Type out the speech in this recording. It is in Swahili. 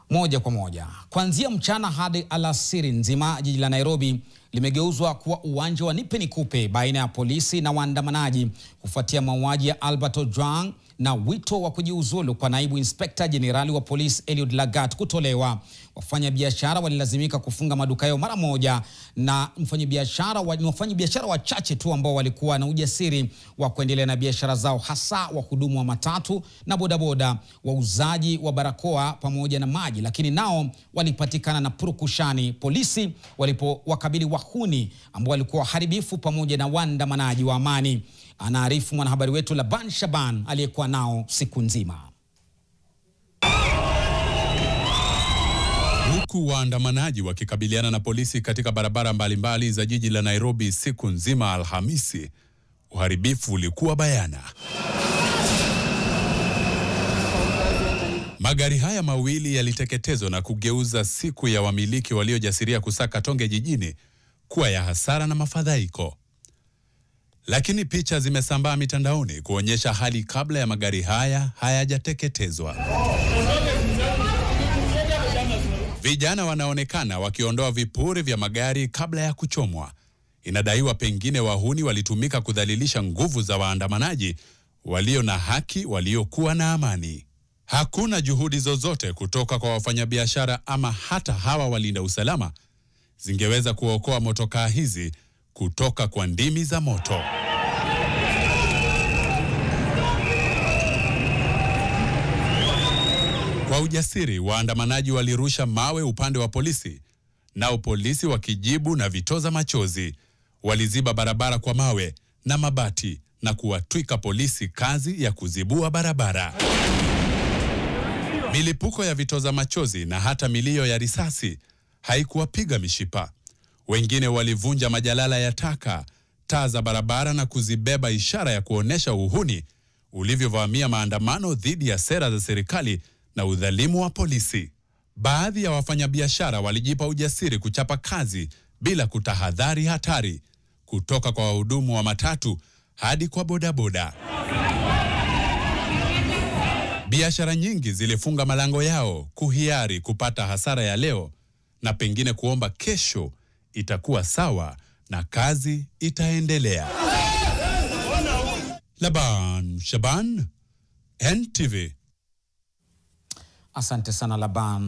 Moja kwa moja. Kuanzia mchana hadi alasiri nzima, jiji la Nairobi limegeuzwa kuwa uwanja wa nipe nikupe baina ya polisi na waandamanaji kufuatia mauaji ya Albert Ojwang na wito wa kujiuzulu kwa naibu inspekta jenerali wa polisi Eliud Lagat kutolewa. Wafanyabiashara walilazimika kufunga maduka yao mara moja, na wafanyabiashara wachache tu ambao walikuwa na ujasiri wa kuendelea na biashara zao, hasa wahudumu wa matatu na bodaboda, wauzaji wa barakoa pamoja na maji, lakini nao walipatikana na purukushani polisi walipowakabili wahuni ambao walikuwa haribifu pamoja na waandamanaji wa amani. Anaarifu mwanahabari wetu Laban Shaban aliyekuwa nao siku nzima. Huku waandamanaji wakikabiliana na polisi katika barabara mbalimbali za jiji la Nairobi siku nzima Alhamisi, uharibifu ulikuwa bayana. Magari haya mawili yaliteketezwa na kugeuza siku ya wamiliki waliojasiria kusaka tonge jijini kuwa ya hasara na mafadhaiko. Lakini picha zimesambaa mitandaoni kuonyesha hali kabla ya magari haya hayajateketezwa. Vijana wanaonekana wakiondoa vipuri vya magari kabla ya kuchomwa. Inadaiwa pengine wahuni walitumika kudhalilisha nguvu za waandamanaji walio na haki, waliokuwa na amani. Hakuna juhudi zozote kutoka kwa wafanyabiashara ama hata hawa walinda usalama zingeweza kuokoa motokaa hizi kutoka kwa ndimi za moto. Kwa ujasiri, waandamanaji walirusha mawe upande wa polisi, nao polisi wakijibu na vitoza machozi. Waliziba barabara kwa mawe na mabati na kuwatwika polisi kazi ya kuzibua barabara. Milipuko ya vitoza machozi na hata milio ya risasi haikuwapiga mishipa. Wengine walivunja majalala ya taka, taa za barabara na kuzibeba, ishara ya kuonesha uhuni ulivyovamia maandamano dhidi ya sera za serikali na udhalimu wa polisi. Baadhi ya wafanyabiashara walijipa ujasiri kuchapa kazi bila kutahadhari hatari, kutoka kwa wahudumu wa matatu hadi kwa bodaboda. Biashara nyingi zilifunga malango yao kuhiari kupata hasara ya leo na pengine kuomba kesho itakuwa sawa na kazi itaendelea. Laban Shaban, NTV. Asante sana Laban.